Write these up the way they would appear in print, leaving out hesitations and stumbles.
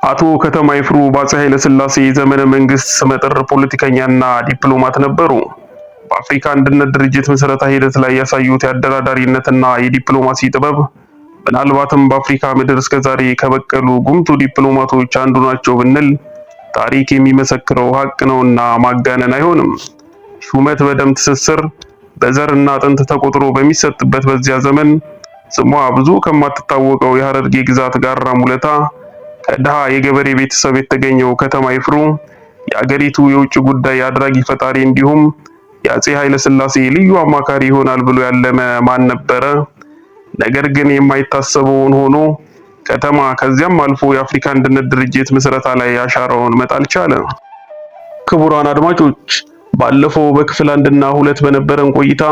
አቶ ከተማ ይፍሩ በአፄ ኃይለ ሥላሴ ዘመነ መንግስት ስመጥር ፖለቲከኛና ዲፕሎማት ነበሩ። በአፍሪካ አንድነት ድርጅት መሰረታ ሂደት ላይ ያሳዩት የአደራዳሪነትና የዲፕሎማሲ ጥበብ ምናልባትም በአፍሪካ ምድር እስከዛሬ ከበቀሉ ጉምቱ ዲፕሎማቶች አንዱ ናቸው ብንል ታሪክ የሚመሰክረው ሀቅ ነውና ማጋነን አይሆንም። ሹመት በደም ትስስር በዘርና አጥንት ተቆጥሮ በሚሰጥበት በዚያ ዘመን ስሟ ብዙ ከማትታወቀው የሐረርጌ ግዛት ጋራ ሙለታ ከድሃ የገበሬ ቤተሰብ የተገኘው ከተማ ይፍሩ የአገሪቱ የውጭ ጉዳይ አድራጊ ፈጣሪ እንዲሁም የአፄ ኃይለ ሥላሴ ልዩ አማካሪ ይሆናል ብሎ ያለመ ማን ነበረ? ነገር ግን የማይታሰበውን ሆኖ ከተማ ከዚያም አልፎ የአፍሪካ አንድነት ድርጅት ምስረታ ላይ አሻራውን መጣል ቻለ። ክቡራን አድማጮች ባለፈው በክፍል 1 እና 2 በነበረን ቆይታ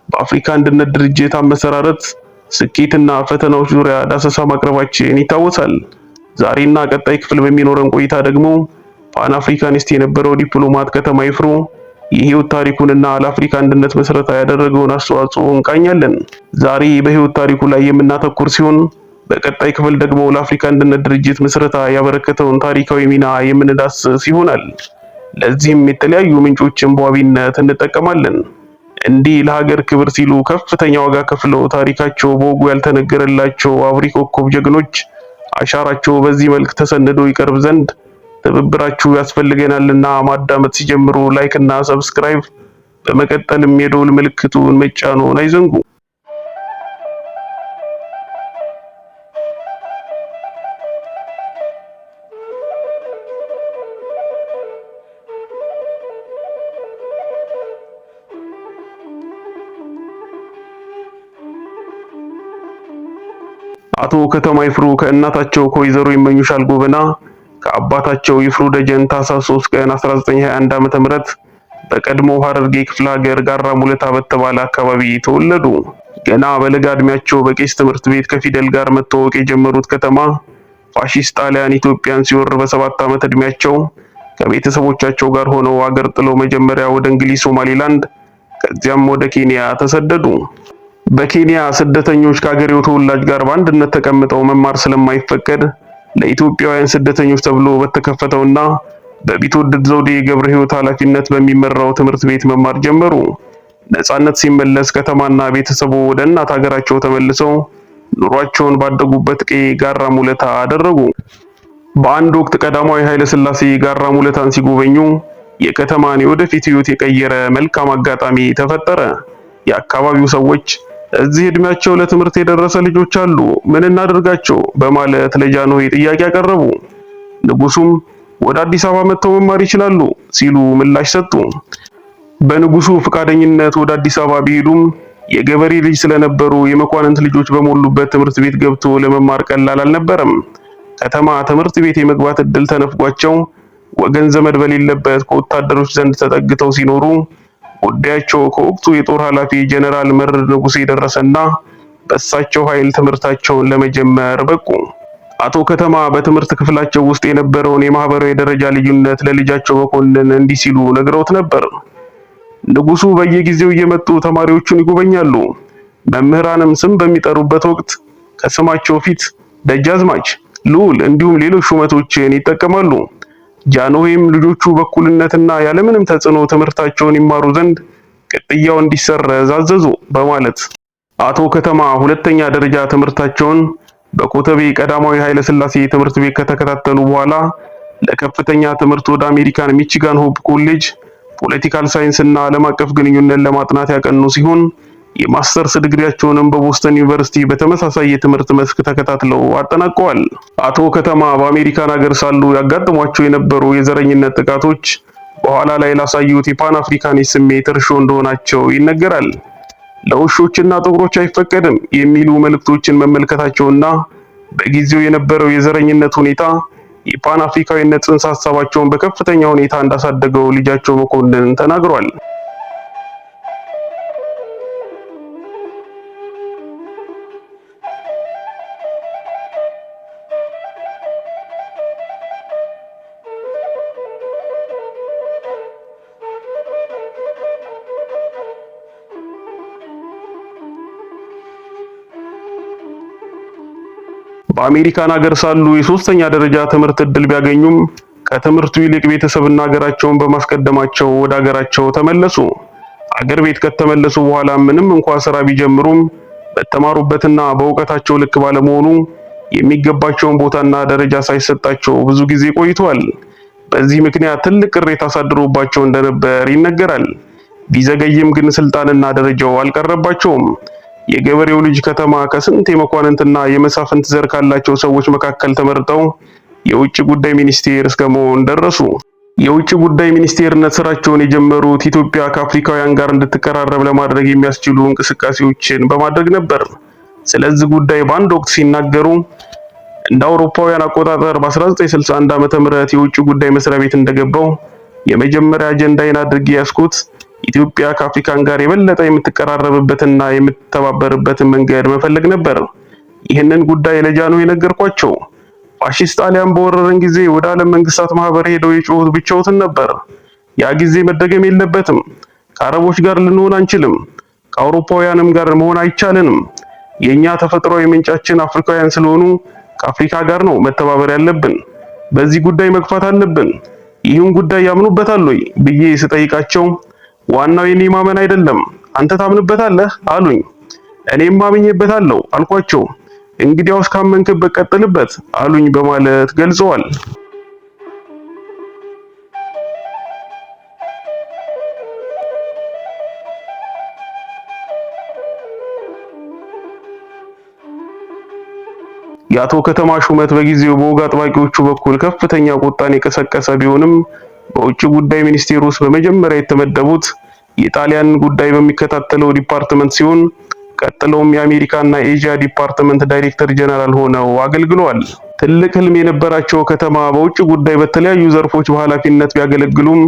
በአፍሪካ አንድነት ድርጅት አመሰራረት ስኬትና ፈተናዎች ዙሪያ ዳሰሳ ማቅረባችን ይታወሳል። ዛሬና ቀጣይ ክፍል በሚኖረን ቆይታ ደግሞ ፓን አፍሪካኒስት የነበረው ዲፕሎማት ከተማ ይፍሩ የህይወት ታሪኩንና ለአፍሪካ አንድነት መሰረታ ያደረገውን አስተዋጽኦ እንቃኛለን። ዛሬ በህይወት ታሪኩ ላይ የምናተኩር ሲሆን በቀጣይ ክፍል ደግሞ ለአፍሪካ አንድነት ድርጅት መሰረታ ያበረከተውን ታሪካዊ ሚና የምንዳስስ ይሆናል። ለዚህም የተለያዩ ምንጮችን በዋቢነት እንጠቀማለን። እንዲህ ለሀገር ክብር ሲሉ ከፍተኛ ዋጋ ከፍለው ታሪካቸው በወጉ ያልተነገረላቸው አብሪ ኮከብ ጀግኖች አሻራቸው በዚህ መልክ ተሰንዶ ይቀርብ ዘንድ ትብብራችሁ ያስፈልገናልና ማዳመጥ ሲጀምሩ ላይክ እና ሰብስክራይብ በመቀጠልም የደወል ምልክቱን መጫኑን አይዘንጉ። አቶ ከተማ ይፍሩ ከእናታቸው ከወይዘሮ ይመኙሻል ጎበና ከአባታቸው ይፍሩ ደጀን ታኅሳስ 3 ቀን 1921 ዓመተ ምህረት በቀድሞ ሐረርጌ ክፍለ ሀገር ጋራ ሙለታ በተባለ አካባቢ ተወለዱ። ገና በለጋ እድሜያቸው በቄስ ትምህርት ቤት ከፊደል ጋር መተዋወቅ የጀመሩት ከተማ ፋሺስት ጣሊያን ኢትዮጵያን ሲወር በ7 ዓመት እድሜያቸው ከቤተሰቦቻቸው ጋር ሆነው አገር ጥለው መጀመሪያ ወደ እንግሊዝ ሶማሊላንድ ከዚያም ወደ ኬንያ ተሰደዱ። በኬንያ ስደተኞች ከአገሬው ተወላጅ ጋር በአንድነት ተቀምጠው መማር ስለማይፈቀድ ለኢትዮጵያውያን ስደተኞች ተብሎ በተከፈተውና በቢትወደድ ዘውዴ ገብረ ሕይወት ኃላፊነት በሚመራው ትምህርት ቤት መማር ጀመሩ። ነጻነት ሲመለስ ከተማና ቤተሰቡ ወደ እናት ሀገራቸው ተመልሰው ኑሯቸውን ባደጉበት ቀዬ ጋራ ሙለታ አደረጉ። በአንድ ወቅት ቀዳማዊ ኃይለ ሥላሴ ጋራ ሙለታን ሲጎበኙ የከተማን የወደፊት ሕይወት የቀየረ መልካም አጋጣሚ ተፈጠረ። የአካባቢው ሰዎች እዚህ እድሜያቸው ለትምህርት የደረሰ ልጆች አሉ፣ ምን እናደርጋቸው በማለት ለጃንሆይ ጥያቄ ያቀረቡ። ንጉሱም ወደ አዲስ አበባ መጥተው መማር ይችላሉ ሲሉ ምላሽ ሰጡ። በንጉሱ ፈቃደኝነት ወደ አዲስ አበባ ቢሄዱም የገበሬ ልጅ ስለነበሩ የመኳንንት ልጆች በሞሉበት ትምህርት ቤት ገብቶ ለመማር ቀላል አልነበረም። ከተማ ትምህርት ቤት የመግባት እድል ተነፍጓቸው ወገን ዘመድ በሌለበት ከወታደሮች ዘንድ ተጠግተው ሲኖሩ ጉዳያቸው ከወቅቱ የጦር ኃላፊ ጀነራል መረር ንጉሴ ደረሰና በእሳቸው ኃይል ትምህርታቸውን ለመጀመር በቁ። አቶ ከተማ በትምህርት ክፍላቸው ውስጥ የነበረውን የማህበራዊ ደረጃ ልዩነት ለልጃቸው መኮንን እንዲህ ሲሉ ነግረውት ነበር። ንጉሱ በየጊዜው እየመጡ ተማሪዎቹን ይጎበኛሉ። መምህራንም ስም በሚጠሩበት ወቅት ከስማቸው ፊት ደጃዝማች፣ ልዑል እንዲሁም ሌሎች ሹመቶችን ይጠቀማሉ። ጃንሆይም ልጆቹ በኩልነትና ያለምንም ተጽዕኖ ትምህርታቸውን ይማሩ ዘንድ ቅጥያው እንዲሰረዝ አዘዙ በማለት አቶ ከተማ ሁለተኛ ደረጃ ትምህርታቸውን በኮተቤ ቀዳማዊ ኃይለ ሥላሴ ትምህርት ቤት ከተከታተሉ በኋላ ለከፍተኛ ትምህርት ወደ አሜሪካን ሚቺጋን ሆፕ ኮሌጅ ፖለቲካል ሳይንስ እና ዓለም አቀፍ ግንኙነት ለማጥናት ያቀኑ ሲሆን የማስተርስ ዲግሪያቸውንም በቦስተን ዩኒቨርሲቲ በተመሳሳይ የትምህርት መስክ ተከታትለው አጠናቀዋል። አቶ ከተማ በአሜሪካን ሀገር ሳሉ ያጋጥሟቸው የነበሩ የዘረኝነት ጥቃቶች በኋላ ላይ ላሳዩት የፓን አፍሪካኒስት ስሜት እርሾ እንደሆናቸው ይነገራል። ለውሾችና ጥቁሮች አይፈቀድም የሚሉ መልእክቶችን መመልከታቸውና በጊዜው የነበረው የዘረኝነት ሁኔታ የፓን አፍሪካዊነት ጽንሰ ሐሳባቸውን በከፍተኛ ሁኔታ እንዳሳደገው ልጃቸው መኮንን ተናግሯል። በአሜሪካን ሀገር ሳሉ የሶስተኛ ደረጃ ትምህርት እድል ቢያገኙም ከትምህርቱ ይልቅ ቤተሰብና ሀገራቸውን በማስቀደማቸው ወደ ሀገራቸው ተመለሱ። አገር ቤት ከተመለሱ በኋላ ምንም እንኳን ስራ ቢጀምሩም በተማሩበትና በእውቀታቸው ልክ ባለመሆኑ የሚገባቸውን ቦታና ደረጃ ሳይሰጣቸው ብዙ ጊዜ ቆይተዋል። በዚህ ምክንያት ትልቅ ቅሬታ አሳድሮባቸው እንደነበር ይነገራል። ቢዘገይም ግን ስልጣንና ደረጃው አልቀረባቸውም። የገበሬው ልጅ ከተማ ከስንት የመኳንንትና የመሳፍንት ዘር ካላቸው ሰዎች መካከል ተመርጠው የውጭ ጉዳይ ሚኒስቴር እስከ መሆን ደረሱ። የውጭ ጉዳይ ሚኒስቴርነት ስራቸውን የጀመሩት ኢትዮጵያ ከአፍሪካውያን ጋር እንድትቀራረብ ለማድረግ የሚያስችሉ እንቅስቃሴዎችን በማድረግ ነበር። ስለዚህ ጉዳይ በአንድ ወቅት ሲናገሩ እንደ አውሮፓውያን አቆጣጠር በ1961 ዓመተ ምህረት የውጭ ጉዳይ መስሪያ ቤት እንደገባው የመጀመሪያ አጀንዳዬን አድርጌ ያስኩት ኢትዮጵያ ከአፍሪካን ጋር የበለጠ የምትቀራረብበትና የምትተባበርበትን መንገድ መፈለግ ነበር። ይህንን ጉዳይ ለጃኖ የነገርኳቸው ፋሺስት ጣሊያን በወረረን ጊዜ ወደ ዓለም መንግስታት ማህበር ሄደው የጮሁት ብቻዎትን ነበር። ያ ጊዜ መደገም የለበትም። ከአረቦች ጋር ልንሆን አንችልም። ከአውሮፓውያንም ጋር መሆን አይቻልንም። የኛ ተፈጥሯዊ ምንጫችን አፍሪካውያን ስለሆኑ ከአፍሪካ ጋር ነው መተባበር ያለብን። በዚህ ጉዳይ መግፋት አለብን። ይህን ጉዳይ ያምኑበታል ወይ ብዬ ስጠይቃቸው ዋናው የኔ ማመን አይደለም፣ አንተ ታምንበታለህ አሉኝ። እኔም ማምኜበታለሁ አልኳቸው። እንግዲያውስ ካመንክበት ቀጥልበት አሉኝ በማለት ገልጸዋል። የአቶ ከተማ ሹመት በጊዜው በወግ አጥባቂዎቹ በኩል ከፍተኛ ቁጣን የቀሰቀሰ ቢሆንም በውጭ ጉዳይ ሚኒስቴር ውስጥ በመጀመሪያ የተመደቡት የጣሊያንን ጉዳይ በሚከታተለው ዲፓርትመንት ሲሆን ቀጥለውም የአሜሪካና ኤዥያ ዲፓርትመንት ዳይሬክተር ጀነራል ሆነው አገልግለዋል። ትልቅ ህልም የነበራቸው ከተማ በውጭ ጉዳይ በተለያዩ ዘርፎች በኃላፊነት ቢያገለግሉም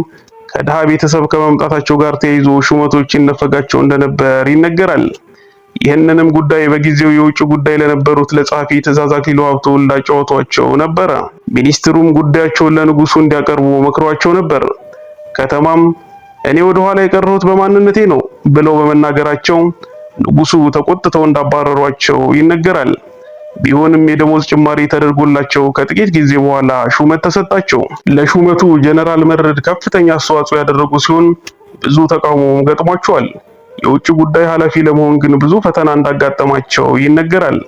ከድሃ ቤተሰብ ከመምጣታቸው ጋር ተያይዞ ሹመቶች ይነፈጋቸው እንደነበር ይነገራል። ይህንንም ጉዳይ በጊዜው የውጭ ጉዳይ ለነበሩት ለጸሐፊ ትእዛዝ አክሊሉ ሀብተወልድ አጫውተዋቸው ነበረ። ሚኒስትሩም ጉዳያቸውን ለንጉሱ እንዲያቀርቡ መክሯቸው ነበር። ከተማም እኔ ወደ ኋላ የቀረሁት በማንነቴ ነው ብለው በመናገራቸው ንጉሱ ተቆጥተው እንዳባረሯቸው ይነገራል። ቢሆንም የደሞዝ ጭማሪ ተደርጎላቸው ከጥቂት ጊዜ በኋላ ሹመት ተሰጣቸው። ለሹመቱ ጀነራል መረድ ከፍተኛ አስተዋጽኦ ያደረጉ ሲሆን ብዙ ተቃውሞ ገጥሟቸዋል። የውጭ ጉዳይ ኃላፊ ለመሆን ግን ብዙ ፈተና እንዳጋጠማቸው ይነገራል።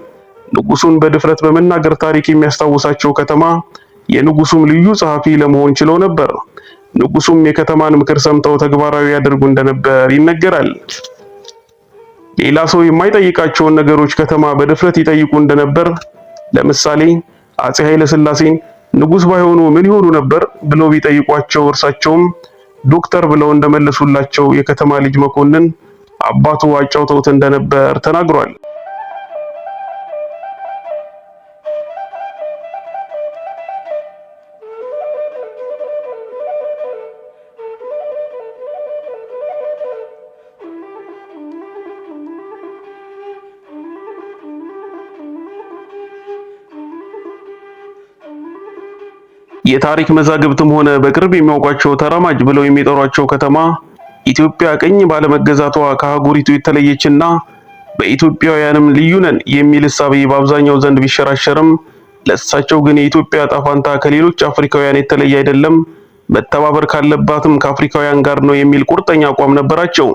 ንጉሱን በድፍረት በመናገር ታሪክ የሚያስታውሳቸው ከተማ የንጉሱም ልዩ ጸሐፊ ለመሆን ችለው ነበር። ንጉሱም የከተማን ምክር ሰምተው ተግባራዊ ያደርጉ እንደነበር ይነገራል። ሌላ ሰው የማይጠይቃቸውን ነገሮች ከተማ በድፍረት ይጠይቁ እንደነበር፣ ለምሳሌ አፄ ኃይለ ሥላሴን ንጉስ ባይሆኑ ምን ይሆኑ ነበር ብለው ቢጠይቋቸው እርሳቸውም ዶክተር ብለው እንደመለሱላቸው የከተማ ልጅ መኮንን አባቱ አጫውተውት እንደነበር ተናግሯል። የታሪክ መዛግብትም ሆነ በቅርብ የሚያውቋቸው ተራማጅ ብለው የሚጠሯቸው ከተማ ኢትዮጵያ ቅኝ ባለመገዛቷ ከአህጉሪቱ የተለየችና በኢትዮጵያውያንም ልዩ ነን የሚል እሳቤ በአብዛኛው ዘንድ ቢሸራሸርም ለእሳቸው ግን የኢትዮጵያ ዕጣ ፈንታ ከሌሎች አፍሪካውያን የተለየ አይደለም፣ መተባበር ካለባትም ከአፍሪካውያን ጋር ነው የሚል ቁርጠኛ አቋም ነበራቸው።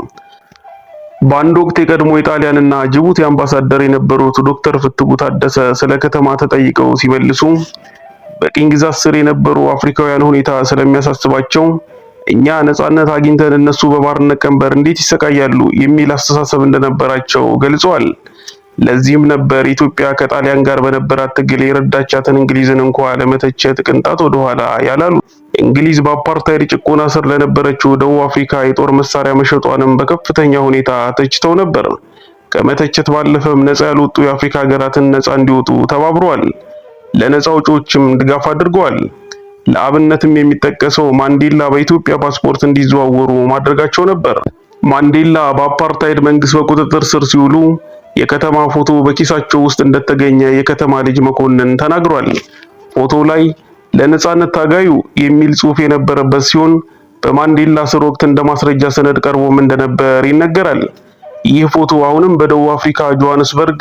በአንድ ወቅት የቀድሞ የጣሊያንና ጅቡቲ አምባሳደር የነበሩት ዶክተር ፍትጉ ታደሰ ስለ ከተማ ተጠይቀው ሲመልሱ በቅኝ ግዛት ስር የነበሩ አፍሪካውያን ሁኔታ ስለሚያሳስባቸው እኛ ነጻነት አግኝተን እነሱ በባርነት ቀንበር እንዴት ይሰቃያሉ የሚል አስተሳሰብ እንደነበራቸው ገልጸዋል። ለዚህም ነበር ኢትዮጵያ ከጣሊያን ጋር በነበራት ትግል የረዳቻትን እንግሊዝን እንኳን ለመተቸት ቅንጣት ወደኋላ ያላሉ። እንግሊዝ በአፓርታይድ ጭቆና ስር ለነበረችው ደቡብ አፍሪካ የጦር መሳሪያ መሸጧንም በከፍተኛ ሁኔታ ተችተው ነበር። ከመተቸት ባለፈም ነጻ ያልወጡ የአፍሪካ ሀገራትን ነጻ እንዲወጡ ተባብረዋል። ለነጻ አውጪዎችም ድጋፍ አድርገዋል። ለአብነትም የሚጠቀሰው ማንዴላ በኢትዮጵያ ፓስፖርት እንዲዘዋወሩ ማድረጋቸው ነበር። ማንዴላ በአፓርታይድ መንግስት በቁጥጥር ስር ሲውሉ የከተማ ፎቶ በኪሳቸው ውስጥ እንደተገኘ የከተማ ልጅ መኮንን ተናግሯል። ፎቶው ላይ ለነጻነት ታጋዩ የሚል ጽሑፍ የነበረበት ሲሆን በማንዴላ ስር ወቅት እንደ ማስረጃ ሰነድ ቀርቦም እንደነበር ይነገራል። ይህ ፎቶ አሁንም በደቡብ አፍሪካ ጆሃንስበርግ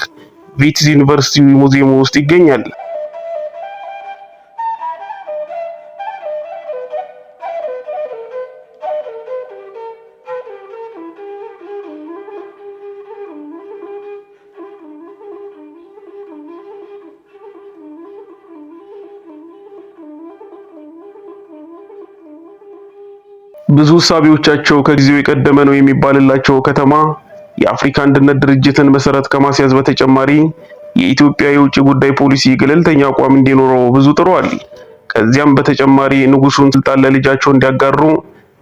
ቪትዝ ዩኒቨርሲቲ ሙዚየም ውስጥ ይገኛል። ብዙ ሳቢዎቻቸው ከጊዜው የቀደመ ነው የሚባልላቸው ከተማ የአፍሪካ አንድነት ድርጅትን መሰረት ከማስያዝ በተጨማሪ የኢትዮጵያ የውጭ ጉዳይ ፖሊሲ ገለልተኛ አቋም እንዲኖረው ብዙ ጥሯል። ከዚያም በተጨማሪ ንጉሱን ስልጣን ለልጃቸው እንዲያጋሩ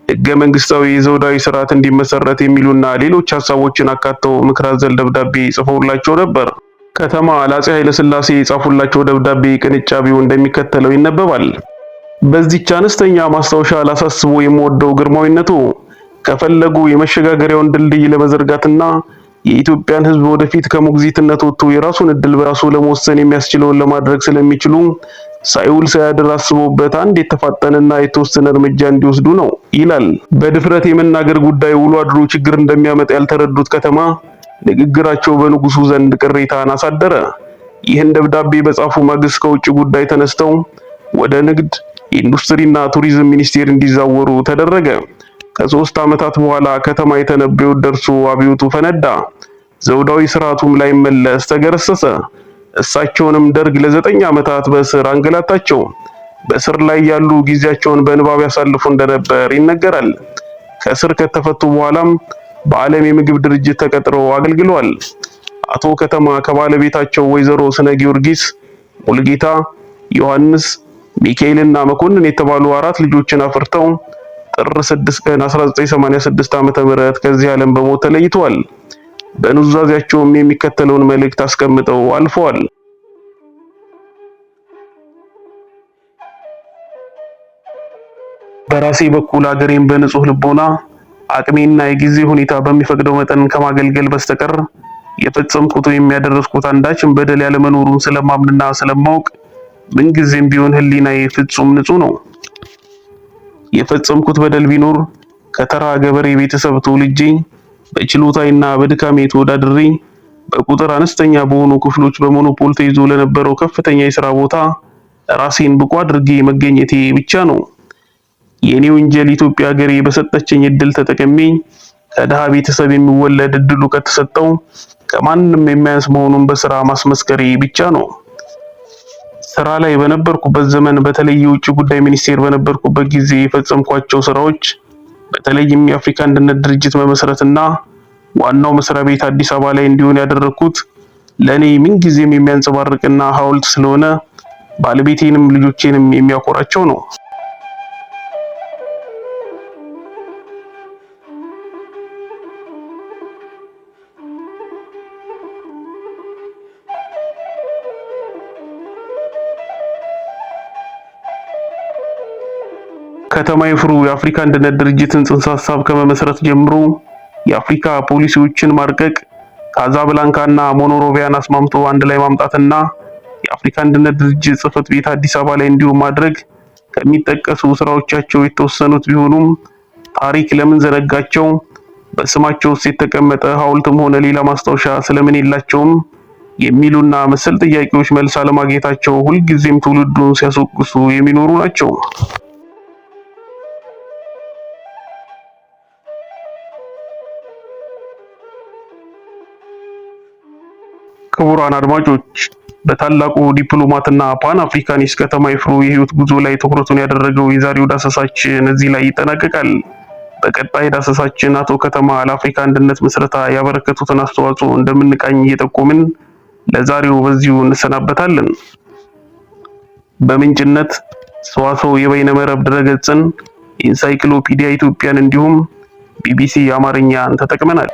ህገ መንግስታዊ የዘውዳዊ ስርዓት እንዲመሰረት የሚሉና ሌሎች ሐሳቦችን አካተው ምክር አዘል ደብዳቤ ጽፈውላቸው ነበር። ከተማ ለአፄ ኃይለ ሥላሴ የጻፉላቸው ደብዳቤ ቅንጫቢው እንደሚከተለው ይነበባል። በዚህች አነስተኛ ማስታወሻ ላሳስቦ የምወደው ግርማዊነቱ ከፈለጉ የመሸጋገሪያውን ድልድይ ለመዘርጋትና የኢትዮጵያን ህዝብ ወደፊት ከሞግዚትነት ወጥቶ የራሱን እድል በራሱ ለመወሰን የሚያስችለውን ለማድረግ ስለሚችሉ ሳይውል ሳያድር አስቦበት አንድ የተፋጠነና የተወሰነ እርምጃ እንዲወስዱ ነው ይላል። በድፍረት የመናገር ጉዳይ ውሎ አድሮ ችግር እንደሚያመጣ ያልተረዱት ከተማ ንግግራቸው በንጉሱ ዘንድ ቅሬታን አሳደረ። ይህን ደብዳቤ በጻፉ ማግስት ከውጭ ጉዳይ ተነስተው ወደ ንግድ ኢንዱስትሪና ቱሪዝም ሚኒስቴር እንዲዛወሩ ተደረገ። ከ3 ዓመታት በኋላ ከተማ የተነበየው ደርሶ አብዮቱ ፈነዳ። ዘውዳዊ ስርዓቱም ላይ መለስ ተገረሰሰ። እሳቸውንም ደርግ ለ9 ዓመታት በእስር አንገላታቸው። በእስር ላይ ያሉ ጊዜያቸውን በንባብ ያሳልፉ እንደነበር ይነገራል። ከእስር ከተፈቱ በኋላም በዓለም የምግብ ድርጅት ተቀጥረው አገልግለዋል። አቶ ከተማ ከባለቤታቸው ወይዘሮ ስነ ጊዮርጊስ ሙልጌታ፣ ዮሐንስ፣ ሚካኤልና መኮንን የተባሉ 4 ልጆችን አፍርተው ጥር 6 ቀን 1986 ዓ.ም ከዚህ ዓለም በሞት ተለይተዋል። በኑዛዜያቸውም የሚከተለውን መልእክት አስቀምጠው አልፈዋል። በራሴ በኩል ሀገሬን በንጹህ ልቦና አቅሜና የጊዜ ሁኔታ በሚፈቅደው መጠን ከማገልገል በስተቀር የፈጸምኩት ወይም ያደረስኩት አንዳችም በደል ያለመኖሩን ስለማምንና ስለማውቅ ምንጊዜም ቢሆን ህሊናዬ ፍጹም ንጹህ ነው። የፈጸምኩት በደል ቢኖር ከተራ ገበሬ ቤተሰብ ተወልጄ በችሎታዬና በድካሜ ተወዳድሬ በቁጥር አነስተኛ በሆኑ ክፍሎች በሞኖፖል ተይዞ ለነበረው ከፍተኛ የሥራ ቦታ ራሴን ብቁ አድርጌ መገኘቴ ብቻ ነው። የኔ ወንጀል ኢትዮጵያ ሀገሬ በሰጠችኝ እድል ተጠቅሜ ከድሃ ቤተሰብ የሚወለድ እድሉ ከተሰጠው ከማንም የማያንስ መሆኑን በስራ ማስመስከሬ ብቻ ነው። ስራ ላይ በነበርኩበት ዘመን በተለይ የውጭ ጉዳይ ሚኒስቴር በነበርኩበት ጊዜ የፈጸምኳቸው ስራዎች በተለይም የአፍሪካ አንድነት ድርጅት መመስረትና ዋናው መስሪያ ቤት አዲስ አበባ ላይ እንዲሆን ያደረኩት ለኔ ምንጊዜም የሚያንጸባርቅና ሐውልት ስለሆነ ባለቤቴንም ልጆቼንም የሚያኮራቸው ነው። ከተማ ይፍሩ የአፍሪካ አንድነት ድርጅትን ጽንሰ ሐሳብ ከመመስረት ጀምሮ የአፍሪካ ፖሊሲዎችን ማርቀቅ፣ ካዛብላንካና ሞኖሮቪያን አስማምቶ አንድ ላይ ማምጣትና የአፍሪካ አንድነት ድርጅት ጽሕፈት ቤት አዲስ አበባ ላይ እንዲሁም ማድረግ ከሚጠቀሱ ስራዎቻቸው የተወሰኑት ቢሆኑም ታሪክ ለምን ዘነጋቸው? በስማቸው ውስጥ የተቀመጠ ሐውልትም ሆነ ሌላ ማስታወሻ ስለምን የላቸውም? የሚሉና መሰል ጥያቄዎች መልስ አለማግኘታቸው ሁልጊዜም ትውልዱን ሲያስወቅሱ የሚኖሩ ናቸው። ክቡራን አድማጮች፣ በታላቁ ዲፕሎማትና ፓን አፍሪካኒስት ከተማ ይፍሩ የህይወት ጉዞ ላይ ትኩረቱን ያደረገው የዛሬው ዳሰሳችን እዚህ ላይ ይጠናቀቃል። በቀጣይ ዳሰሳችን አቶ ከተማ ለአፍሪካ አንድነት ምስረታ ያበረከቱትን አስተዋጽኦ እንደምንቃኝ እየጠቆምን ለዛሬው በዚሁ እንሰናበታለን። በምንጭነት ሰዋስው የበይነ መረብ ድረገጽን፣ ኢንሳይክሎፒዲያ ኢትዮጵያን እንዲሁም ቢቢሲ አማርኛን ተጠቅመናል።